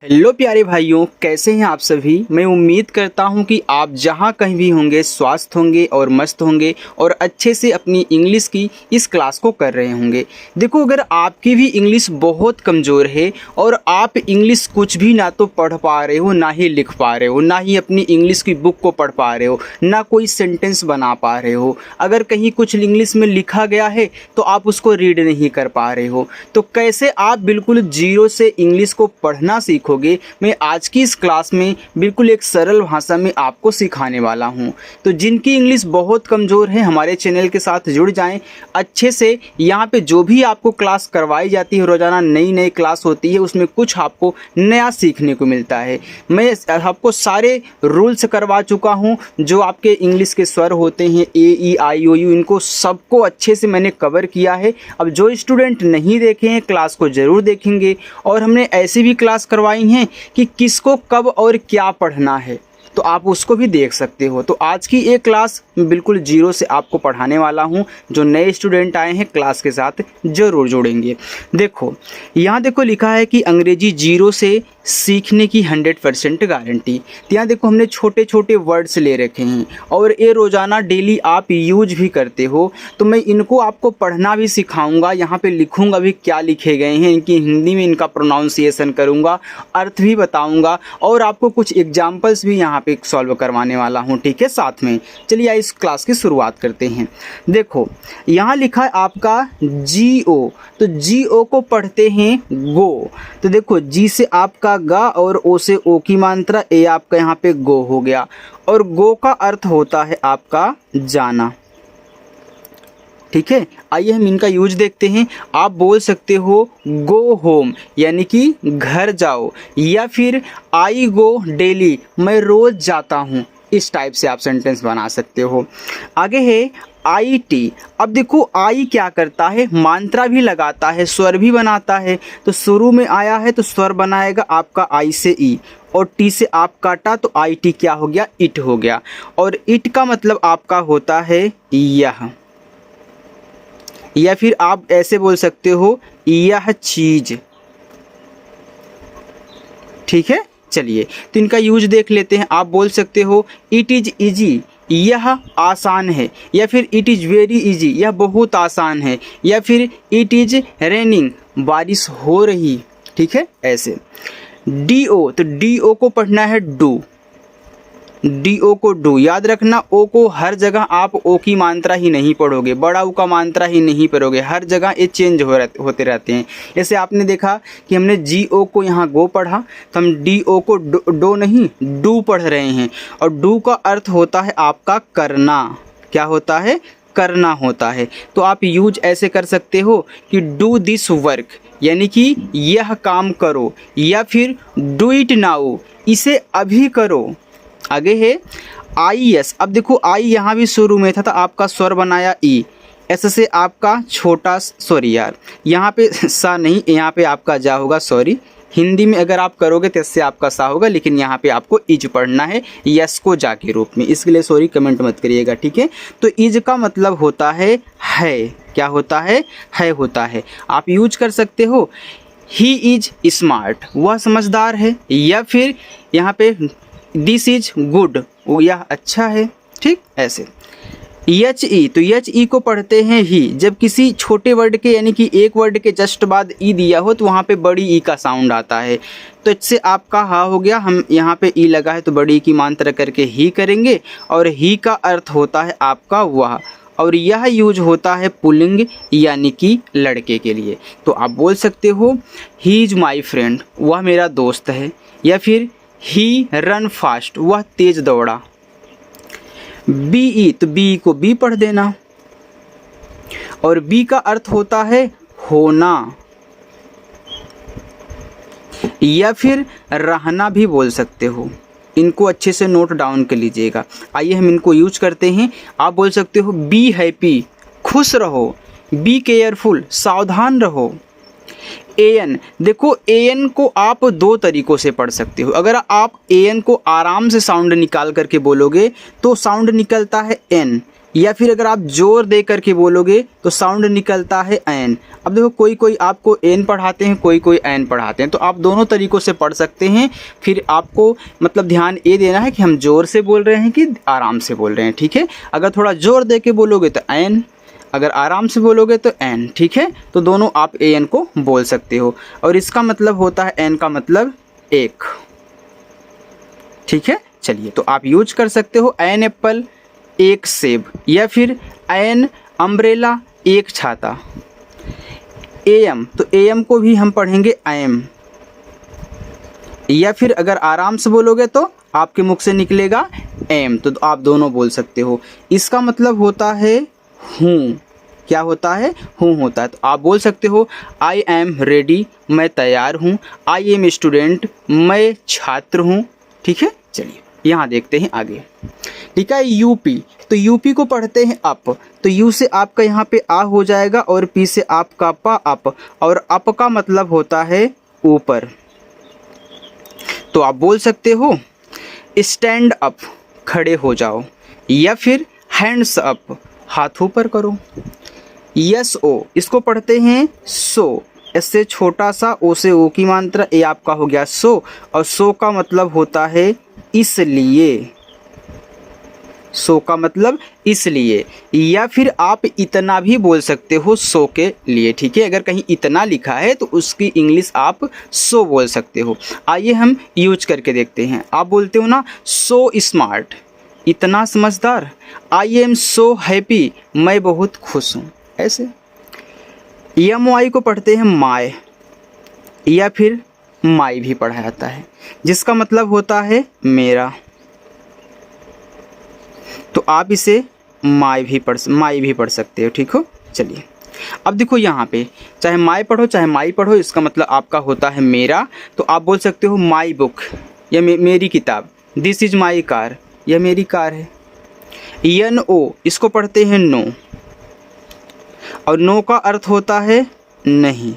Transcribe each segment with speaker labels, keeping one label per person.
Speaker 1: Hello प्यारे भाइयों, कैसे हैं आप सभी। मैं उम्मीद करता हूं कि आप जहां कहीं भी होंगे स्वस्थ होंगे और मस्त होंगे और अच्छे से अपनी इंग्लिश की इस क्लास को कर रहे होंगे। देखो, अगर आपकी भी इंग्लिश बहुत कमज़ोर है और आप इंग्लिश कुछ भी ना तो पढ़ पा रहे हो, ना ही लिख पा रहे हो, ना ही अपनी इंग्लिश की बुक को पढ़ पा रहे हो, ना कोई सेंटेंस बना पा रहे हो, अगर कहीं कुछ इंग्लिश में लिखा गया है तो आप उसको रीड नहीं कर पा रहे हो, तो कैसे आप बिल्कुल जीरो से इंग्लिश को पढ़ना सीखो। मैं आज की इस क्लास में बिल्कुल एक सरल भाषा में आपको सिखाने वाला हूं। तो जिनकी इंग्लिश बहुत कमज़ोर है, हमारे चैनल के साथ जुड़ जाएं अच्छे से। यहां पे जो भी आपको क्लास करवाई जाती है, रोज़ाना नई नई क्लास होती है, उसमें कुछ आपको नया सीखने को मिलता है। मैं आपको सारे रूल्स करवा चुका हूं, जो आपके इंग्लिश के स्वर होते हैं AEIOU, इनको सबको अच्छे से मैंने कवर किया है। अब जो स्टूडेंट नहीं देखे हैं क्लास को ज़रूर देखेंगे। और हमने ऐसी भी क्लास करवाई हैं कि किसको कब और क्या पढ़ना है, तो आप उसको भी देख सकते हो। तो आज की एक क्लास बिल्कुल जीरो से आपको पढ़ाने वाला हूं। जो नए स्टूडेंट आए हैं क्लास के साथ ज़रूर जुड़ेंगे। देखो, यहाँ देखो लिखा है कि अंग्रेजी जीरो से सीखने की 100% गारंटी। तो यहाँ देखो हमने छोटे छोटे वर्ड्स ले रखे हैं और ये रोज़ाना डेली आप यूज भी करते हो, तो मैं इनको आपको पढ़ना भी सिखाऊंगा। यहाँ पे लिखूंगा भी क्या लिखे गए हैं, इनकी हिंदी में इनका प्रोनाउंसिएशन करूँगा, अर्थ भी बताऊँगा और आपको कुछ एग्जाम्पल्स भी यहाँ पे सॉल्व करवाने वाला हूँ। ठीक है, साथ में चलिए इस क्लास की शुरुआत करते हैं। देखो, यहाँ लिखा है आपका GO, तो GO को पढ़ते हैं गो। तो देखो, जी से आपका गा और ओ से ओ की मात्रा, ए आपका यहाँ पे गो हो गया। और गो का अर्थ होता है आपका जाना। ठीक है, आइए हम इनका यूज देखते हैं। आप बोल सकते हो गो होम, यानी कि घर जाओ, या फिर आई गो डेली, मैं रोज जाता हूँ। इस टाइप से आप सेंटेंस बना सकते हो। आगे है IT। अब देखो, आई क्या करता है, मात्रा भी लगाता है, स्वर भी बनाता है। तो शुरू में आया है तो स्वर बनाएगा आपका आई से ई, और टी से आप काटा तो IT क्या हो गया, इट हो गया। और इट का मतलब आपका होता है यह, या फिर आप ऐसे बोल सकते हो यह चीज। ठीक है, चलिए तो इनका यूज देख लेते हैं। आप बोल सकते हो इट इज इजी, यह आसान है, या फिर इट इज़ वेरी इजी, यह बहुत आसान है, या फिर इट इज़ रेनिंग, बारिश हो रही। ठीक है, ऐसे। DO, तो DO को पढ़ना है डू, DO को डू याद रखना। ओ को हर जगह आप ओ की मात्रा ही नहीं पढ़ोगे, बड़ा ऊ का मात्रा ही नहीं पढ़ोगे, हर जगह ये चेंज होते रहते हैं। जैसे आपने देखा कि हमने GO को यहाँ गो पढ़ा, तो हम DO को डो नहीं डू पढ़ रहे हैं। और डू का अर्थ होता है आपका करना। क्या होता है, करना होता है। तो आप यूज ऐसे कर सकते हो कि डू दिस वर्क, यानी कि यह काम करो, या फिर डू इट नाउ, इसे अभी करो। आगे है IS। अब देखो, आई यहाँ भी शुरू में था तो आपका स्वर बनाया ई, ऐसे से आपका छोटा, सॉरी यार, यहाँ पे सा नहीं, यहाँ पे आपका जा होगा, सॉरी। हिंदी में अगर आप करोगे तो इससे आपका सा होगा, लेकिन यहाँ पे आपको इज पढ़ना है, यस को जा के रूप में। इसके लिए सॉरी कमेंट मत करिएगा। ठीक है, तो इज का मतलब होता है। क्या होता है होता है। आप यूज कर सकते हो ही इज स्मार्ट, वह समझदार है, या फिर यहाँ पे दिस इज गुड, वो यह अच्छा है। ठीक, ऐसे। HE, तो HE को पढ़ते हैं ही। जब किसी छोटे वर्ड के, यानी कि एक वर्ड के जस्ट बाद ई दिया हो तो वहाँ पे बड़ी ई का साउंड आता है, तो इससे आपका हा हो गया। हम यहाँ पे ई लगा है तो बड़ी ई की मात्रा करके ही करेंगे। और ही का अर्थ होता है आपका वह, और यह यूज होता है पुल्लिंग, यानी कि लड़के के लिए। तो आप बोल सकते हो ही इज माई फ्रेंड, वह मेरा दोस्त है, या फिर ही रन फास्ट, वह तेज दौड़ा। BE, तो BE को बी पढ़ देना, और बी का अर्थ होता है होना, या फिर रहना भी बोल सकते हो। इनको अच्छे से नोट डाउन कर लीजिएगा। आइए हम इनको यूज करते हैं। आप बोल सकते हो बी हैप्पी, खुश रहो, बी केयरफुल, सावधान रहो। AN, देखो AN को आप दो तरीक़ों से पढ़ सकते हो। अगर आप AN को आराम से साउंड निकाल करके बोलोगे तो साउंड निकलता है N, या फिर अगर आप जोर दे करके बोलोगे तो साउंड निकलता है एन। अब देखो कोई कोई आपको एन पढ़ाते हैं, कोई कोई एन पढ़ाते हैं, तो आप दोनों तरीक़ों से पढ़ सकते हैं। फिर आपको मतलब ध्यान ये देना है कि हम ज़ोर से बोल रहे हैं कि आराम से बोल रहे हैं, ठीक है। अगर थोड़ा ज़ोर दे के बोलोगे तो एन, अगर आराम से बोलोगे तो एन, ठीक है। तो दोनों आप ए एन को बोल सकते हो। और इसका मतलब होता है एन का मतलब एक, ठीक है। चलिए तो आप यूज कर सकते हो एन एप्पल एक सेब, या फिर एन अम्ब्रेला एक छाता। एम, तो एम को भी हम पढ़ेंगे एम, या फिर अगर आराम से बोलोगे तो आपके मुख से निकलेगा एम, तो आप दोनों बोल सकते हो। इसका मतलब होता है हूँ, क्या होता है, हूँ होता है। तो आप बोल सकते हो आई एम रेडी, मैं तैयार हूँ। आई एम स्टूडेंट, मैं छात्र हूँ, ठीक है। चलिए यहाँ देखते हैं आगे, ठीक है। यूपी, तो यूपी को पढ़ते हैं अप, तो यू से आपका यहाँ पे आ हो जाएगा और पी से आपका पा अप, और अप का मतलब होता है ऊपर। तो आप बोल सकते हो स्टैंड अप, खड़े हो जाओ, या फिर हैंड्स अप, हाथ ऊपर करो। यस ओ, इसको पढ़ते हैं सो, इससे छोटा सा ओ से ओ की मात्रा, ए आपका हो गया सो, और सो का मतलब होता है इसलिए, सो का मतलब इसलिए। या फिर आप इतना भी बोल सकते हो सो के लिए, ठीक है। अगर कहीं इतना लिखा है तो उसकी इंग्लिश आप सो बोल सकते हो। आइए हम यूज करके देखते हैं। आप बोलते हो ना सो स्मार्ट, इतना समझदार। आई एम सो हैप्पी, मैं बहुत खुश हूँ, ऐसे। एम वाई को पढ़ते हैं माय, या फिर माई भी पढ़ा जाता है, जिसका मतलब होता है मेरा। तो आप इसे माई भी पढ़ सकते हो, ठीक हो। चलिए अब देखो यहाँ पे चाहे माई पढ़ो चाहे माई पढ़ो, इसका मतलब आपका होता है मेरा। तो आप बोल सकते हो माई बुक, या मेरी किताब। दिस इज माई कार, यह मेरी कार है। एन ओ, इसको पढ़ते हैं नो, और नो का अर्थ होता है नहीं।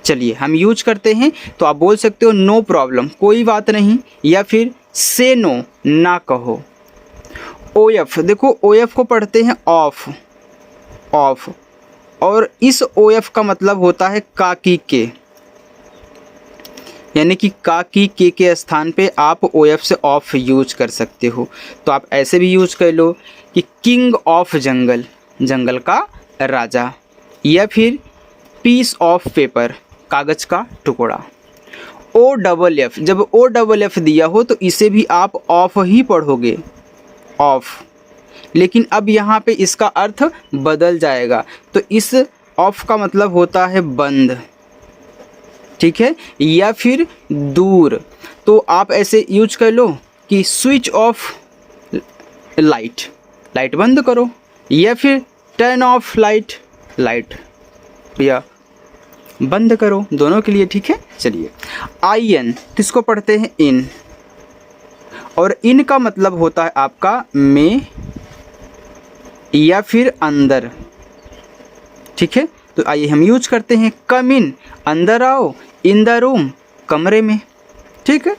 Speaker 1: चलिए हम यूज करते हैं, तो आप बोल सकते हो नो प्रॉब्लम, कोई बात नहीं, या फिर से नो, ना कहो। ओ एफ, देखो ओ एफ को पढ़ते हैं ऑफ, ऑफ, और इस ओ एफ का मतलब होता है का की के, यानी कि का की के स्थान पे आप ओ एफ से ऑफ यूज कर सकते हो। तो आप ऐसे भी यूज कर लो कि किंग ऑफ जंगल, जंगल का राजा, या फिर पीस ऑफ पेपर, कागज़ का टुकड़ा। ओ डबल एफ, जब ओ डबल एफ दिया हो तो इसे भी आप ऑफ ही पढ़ोगे, ऑफ। लेकिन अब यहाँ पे इसका अर्थ बदल जाएगा, तो इस ऑफ का मतलब होता है बंद, ठीक है, या फिर दूर। तो आप ऐसे यूज कर लो कि स्विच ऑफ लाइट, लाइट बंद करो, या फिर टर्न ऑफ लाइट, लाइट या बंद करो, दोनों के लिए, ठीक है। चलिए आई एन, किसको पढ़ते हैं इन, और इन का मतलब होता है आपका में, या फिर अंदर, ठीक है। तो आइए हम यूज करते हैं कम इन, अंदर आओ, इन द रूम, कमरे में, ठीक है।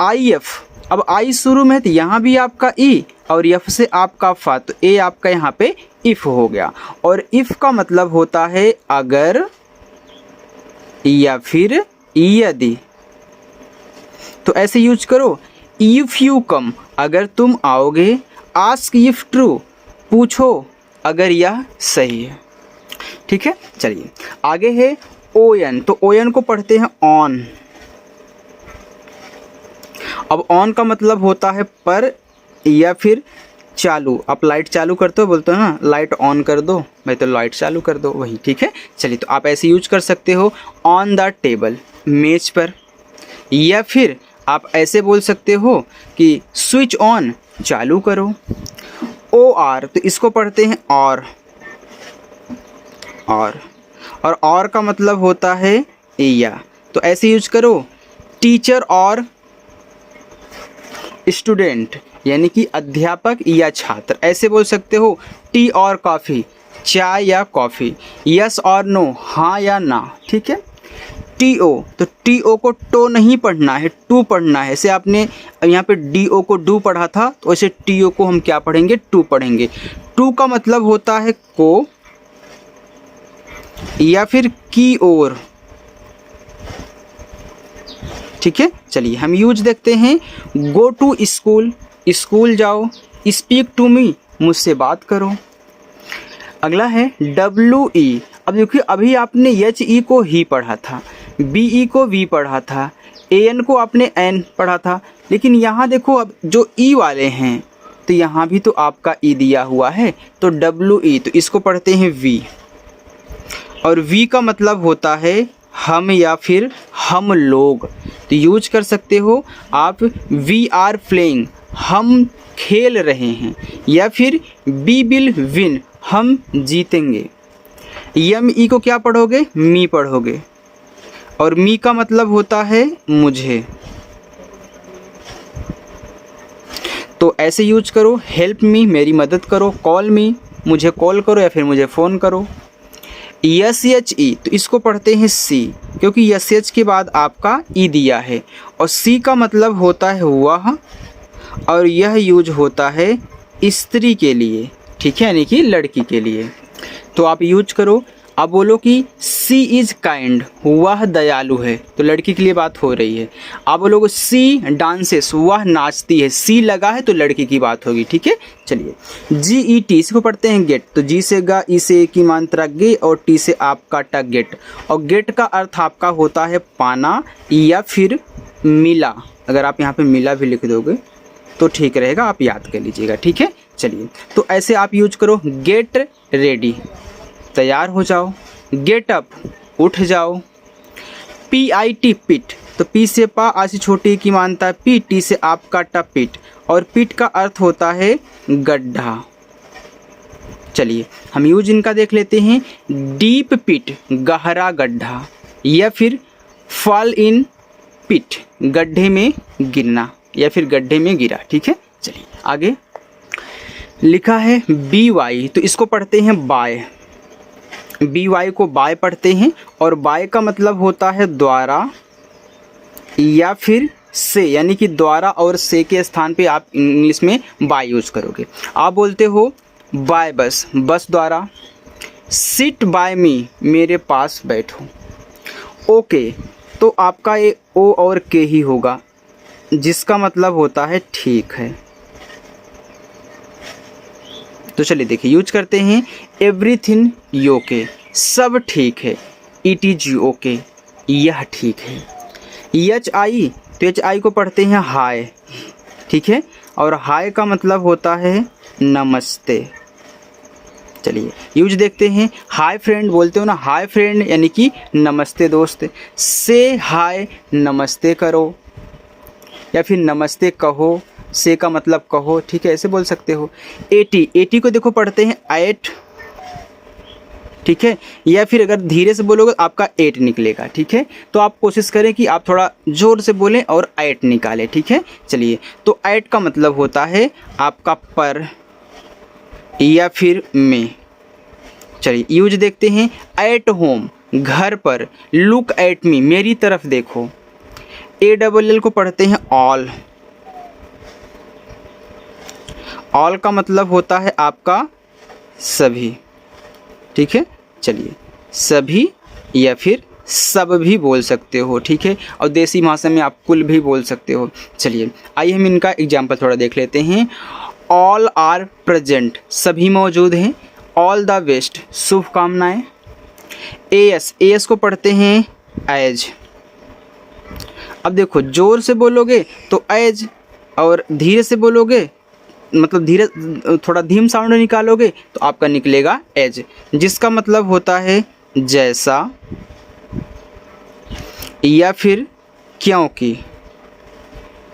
Speaker 1: आई एफ, अब आई शुरू में है तो यहाँ भी आपका ई, और एफ से आपका फा, तो ए आपका यहाँ पे इफ हो गया। और इफ का मतलब होता है अगर, या फिर यदि। तो ऐसे यूज करो इफ यू कम, अगर तुम आओगे। आस्क इफ ट्रू, पूछो अगर यह सही है, ठीक है। चलिए आगे है ओ एन, तो ओ एन को पढ़ते हैं ऑन। अब ऑन का मतलब होता है पर, या फिर चालू। आप लाइट चालू करते हो, बोलते हो ना लाइट ऑन कर दो, मैं तो लाइट चालू कर दो, वही, ठीक है। चलिए तो आप ऐसे यूज कर सकते हो ऑन द टेबल, मेज पर, या फिर आप ऐसे बोल सकते हो कि स्विच ऑन, चालू करो। ओ आर, तो इसको पढ़ते हैं और और का मतलब होता है या। तो ऐसे यूज करो टीचर और स्टूडेंट, यानी कि अध्यापक या छात्र। ऐसे बोल सकते हो टी और कॉफ़ी, चाय या कॉफ़ी। यस और नो, हाँ या ना, ठीक है। टी ओ, तो टी ओ को टो नहीं पढ़ना है, टू पढ़ना है। जैसे आपने यहाँ पे डी ओ को डू पढ़ा था, तो वैसे टी ओ को हम क्या पढ़ेंगे, टू पढ़ेंगे। टू का मतलब होता है को या फिर की ओर, ठीक है। चलिए हम यूज देखते हैं। गो टू स्कूल, स्कूल जाओ। स्पीक टू मी, मुझसे बात करो। अगला है डब्ल्यू ई। अब देखिए अभी आपने एच ई को ही पढ़ा था, बी ई को वी पढ़ा था, ए एन को आपने एन पढ़ा था, लेकिन यहाँ देखो अब जो ई वाले हैं तो यहाँ भी तो आपका ई दिया हुआ है, तो डब्ल्यू ई, तो इसको पढ़ते हैं वी। और वी का मतलब होता है हम या फिर हम लोग, तो यूज कर सकते हो आप वी आर प्लेइंग, हम खेल रहे हैं, या फिर वी विल विन, हम जीतेंगे। यम ई को क्या पढ़ोगे, मी पढ़ोगे, और मी का मतलब होता है मुझे। तो ऐसे यूज करो, हेल्प मी, मेरी मदद करो, कॉल मी, मुझे कॉल करो या फिर मुझे फ़ोन करो। यस एच ई, तो इसको पढ़ते हैं सी, क्योंकि यस एच के बाद आपका ई दिया है, और सी का मतलब होता है वह, और यह यूज होता है स्त्री के लिए, ठीक है, यानी कि लड़की के लिए। तो आप यूज करो। अब बोलो कि सी इज़ काइंड, वह दयालु है, तो लड़की के लिए बात हो रही है। आप बोलोगे सी डांसेस, वह नाचती है, सी लगा है तो लड़की की बात होगी, ठीक है। चलिए जी ई टी, इसको पढ़ते हैं गेट, तो जी से गा, ई से की मात्रा गे, और टी से आपका टक गेट। और गेट का अर्थ आपका होता है पाना या फिर मिला। अगर आप यहाँ पे मिला भी लिख दोगे तो ठीक रहेगा, आप याद कर लीजिएगा, ठीक है। चलिए तो ऐसे आप यूज करो। गेट रेडी, तैयार हो जाओ। गेट अप, उठ जाओ। पी आई टी, पिट, तो पी से पा, आ से छोटी की मानता है पी, टी से आपका टा, पिट, और पिट का अर्थ होता है गड्ढा। चलिए हम यूज इनका देख लेते हैं। डीप पिट, गहरा गड्ढा, या फिर फॉल इन पिट, गड्ढे में गिरना या फिर गड्ढे में गिरा, ठीक है। चलिए आगे लिखा है बी वाई, तो इसको पढ़ते हैं बाय। बी वाई को बाय पढ़ते हैं, और बाय का मतलब होता है द्वारा या फिर से, यानी कि द्वारा और से के स्थान पे आप इंग्लिश में बाय यूज करोगे। आप बोलते हो बाय बस, बस द्वारा। सिट बाय मी, मेरे पास बैठो। ओके, तो आपका ये ओ और के ही होगा, जिसका मतलब होता है ठीक है। तो चलिए देखिए यूज करते हैं। एवरीथिंग ओके, सब ठीक है। इट इज ओके, यह ठीक है। एच आई, तो एच आई को पढ़ते हैं हाय, ठीक है, और हाय का मतलब होता है नमस्ते। चलिए यूज देखते हैं। हाय फ्रेंड बोलते हो ना, हाय फ्रेंड यानी कि नमस्ते दोस्त। से हाय, नमस्ते करो या फिर नमस्ते कहो, से का मतलब कहो, ठीक है, ऐसे बोल सकते हो। एटी, एटी को देखो पढ़ते हैं एट, ठीक है, या फिर अगर धीरे से बोलोगे आपका एट निकलेगा, ठीक है। तो आप कोशिश करें कि आप थोड़ा जोर से बोलें और एट निकालें, ठीक है। चलिए तो एट का मतलब होता है आपका पर या फिर में। चलिए यूज देखते हैं। एट होम, घर पर। लुक एट मी, मेरी तरफ देखो। ए डबल एल को पढ़ते हैं ऑल। ऑल का मतलब होता है आपका सभी, ठीक है। चलिए सभी या फिर सब भी बोल सकते हो, ठीक है, और देसी भाषा में आप कुल भी बोल सकते हो। चलिए आइए हम इनका एग्जाम्पल थोड़ा देख लेते हैं। ऑल आर प्रेजेंट, सभी मौजूद हैं। ऑल द बेस्ट, शुभकामनाएं। एएस, एएस को पढ़ते हैं एज। अब देखो जोर से बोलोगे तो एज, और धीरे से बोलोगे मतलब धीरे थोड़ा धीम साउंड निकालोगे तो आपका निकलेगा एज, जिसका मतलब होता है जैसा या फिर क्योंकि।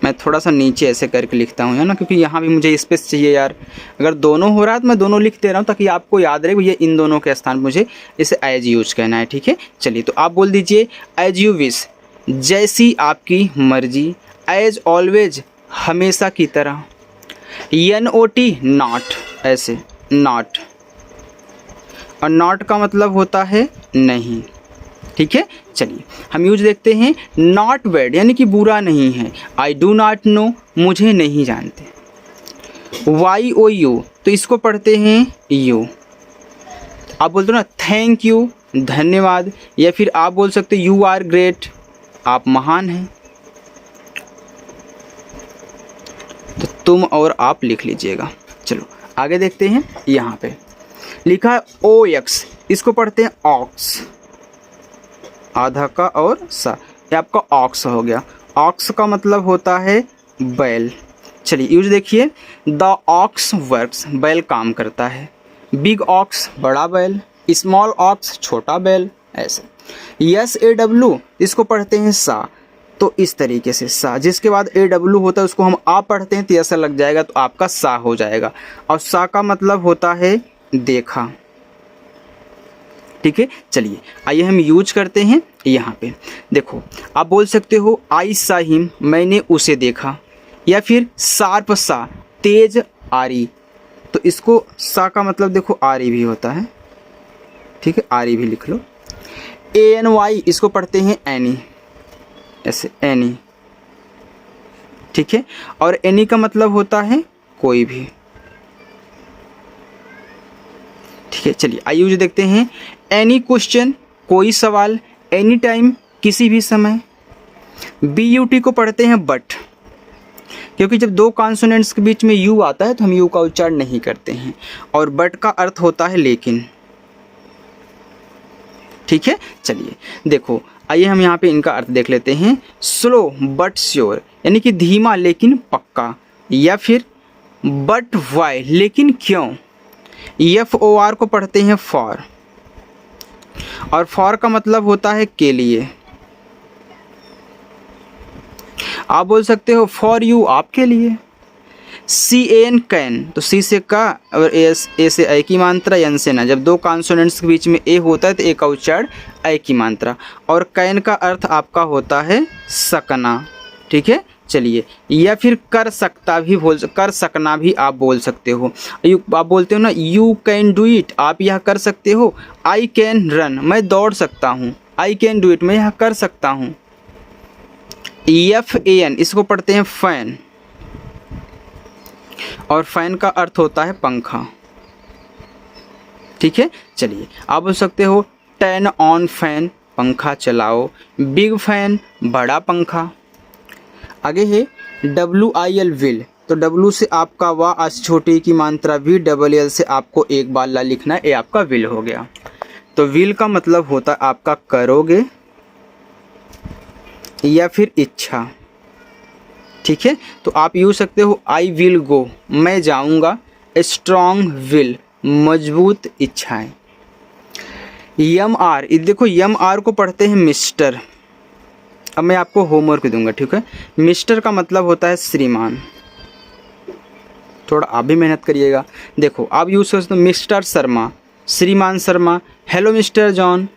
Speaker 1: मैं थोड़ा सा नीचे ऐसे करके लिखता हूँ, है ना, क्योंकि यहाँ भी मुझे स्पेस चाहिए यार। अगर दोनों हो रहा है तो मैं दोनों लिख दे रहा हूँ ताकि आपको याद रहे ये इन दोनों के स्थान मुझे इसे एज यूज करना है, ठीक है। चलिए तो आप बोल दीजिए एज यू विश, जैसी आपकी मर्जी। एज ऑलवेज, हमेशा की तरह। NOT, नॉट, ऐसे नॉट, और नॉट का मतलब होता है नहीं। ठीक है, चलिए हम यूज देखते हैं नॉट बैड यानी कि बुरा नहीं है। आई डू नॉट नो, मुझे नहीं जानते। वाई ओ यू, तो इसको पढ़ते हैं यू। आप बोलते हो ना थैंक यू, धन्यवाद, या फिर आप बोल सकते यू आर ग्रेट, आप महान हैं। तो तुम और आप लिख लीजिएगा। चलो आगे देखते हैं। यहाँ पे लिखा है ओ एक्स, इसको पढ़ते हैं ऑक्स, आधा का और सा, ये आपका ऑक्स हो गया। ऑक्स का मतलब होता है बैल। चलिए यूज देखिए, द ऑक्स वर्क्स, बैल काम करता है। बिग ऑक्स, बड़ा बैल। स्मॉल ऑक्स, छोटा बैल। ऐसे यस ए डब्लू, इसको पढ़ते हैं सा, तो इस तरीके से सा, जिसके बाद ए डब्लू होता है उसको हम आ पढ़ते हैं तो ऐसा लग जाएगा, तो आपका सा हो जाएगा। और सा का मतलब होता है देखा। ठीक है, चलिए आइए हम यूज करते हैं। यहाँ पे देखो, आप बोल सकते हो आई सा हिम, मैंने उसे देखा, या फिर शार्प सा, तेज आरी, तो इसको सा का मतलब देखो आरी भी होता है। ठीक है, आरी भी लिख लो। ए एन वाई, इसको पढ़ते हैं एनी, ऐसे एनी। ठीक है, और एनी का मतलब होता है कोई भी। ठीक है, चलिए आइए यूज देखते हैं। एनी क्वेश्चन, कोई सवाल। एनी टाइम, किसी भी समय। बी यू टी को पढ़ते हैं बट, क्योंकि जब दो कॉन्सोनेंट्स के बीच में यू आता है तो हम यू का उच्चारण नहीं करते हैं। और बट का अर्थ होता है लेकिन। ठीक है, चलिए देखो, आइए हम यहाँ पे इनका अर्थ देख लेते हैं। स्लो बट श्योर, यानी कि धीमा लेकिन पक्का। या फिर बट वाई, लेकिन क्यों। एफ ओ आर को पढ़ते हैं फॉर, और फॉर का मतलब होता है के लिए। आप बोल सकते हो फॉर यू, आपके लिए। सी एन कैन, तो सी से का और ए से ए की मात्रा, एन से ना। जब दो कॉन्सोनेंट्स के बीच में ए होता है तो ए का उच्चारण ए की मात्रा। और कैन का अर्थ आपका होता है सकना। ठीक है, चलिए, या फिर कर सकता भी कर सकना भी आप बोल सकते हो। आप बोलते हो ना यू कैन डू इट, आप यह कर सकते हो। आई कैन रन, मैं दौड़ सकता हूँ। आई कैन डू इट, मैं यह कर सकता हूँ। एफ ए एन, इसको पढ़ते हैं फैन, और फैन का अर्थ होता है पंखा। ठीक है, चलिए आप बोल सकते हो टर्न ऑन फैन, पंखा चलाओ। बिग फैन, बड़ा पंखा। आगे है डब्ल्यू आई एल विल, तो डब्ल्यू से आपका वाह आज छोटी की मात्रा, वी डबल एल से आपको एक बार ला लिखना है, ये आपका विल हो गया। तो विल का मतलब होता है आपका करोगे या फिर इच्छा। ठीक है, तो आप यूज सकते हो आई विल गो, मैं जाऊंगा। स्ट्रॉन्ग विल, मजबूत इच्छाएं। यम आर, देखो यम आर को पढ़ते हैं मिस्टर। अब मैं आपको होमवर्क दूंगा, ठीक है। मिस्टर का मतलब होता है श्रीमान, थोड़ा आप भी मेहनत करिएगा। देखो आप यूज कर सकते हो मिस्टर शर्मा, श्रीमान शर्मा। हेलो मिस्टर जॉन,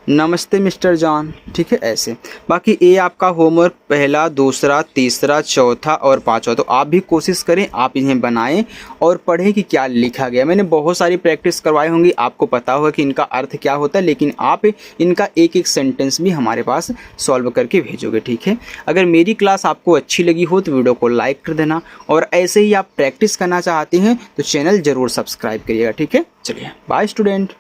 Speaker 1: नमस्ते मिस्टर जॉन। ठीक है, ऐसे। बाकी ये आपका होमवर्क पहला, दूसरा, तीसरा, चौथा और पांचवा, तो आप भी कोशिश करें, आप इन्हें बनाएं और पढ़ें कि क्या लिखा गया। मैंने बहुत सारी प्रैक्टिस करवाई होंगी, आपको पता होगा कि इनका अर्थ क्या होता है, लेकिन आप इनका एक एक सेंटेंस भी हमारे पास सॉल्व करके भेजोगे। ठीक है, अगर मेरी क्लास आपको अच्छी लगी हो तो वीडियो को लाइक कर देना, और ऐसे ही आप प्रैक्टिस करना चाहते हैं तो चैनल ज़रूर सब्सक्राइब करिएगा। ठीक है, चलिए बाय स्टूडेंट।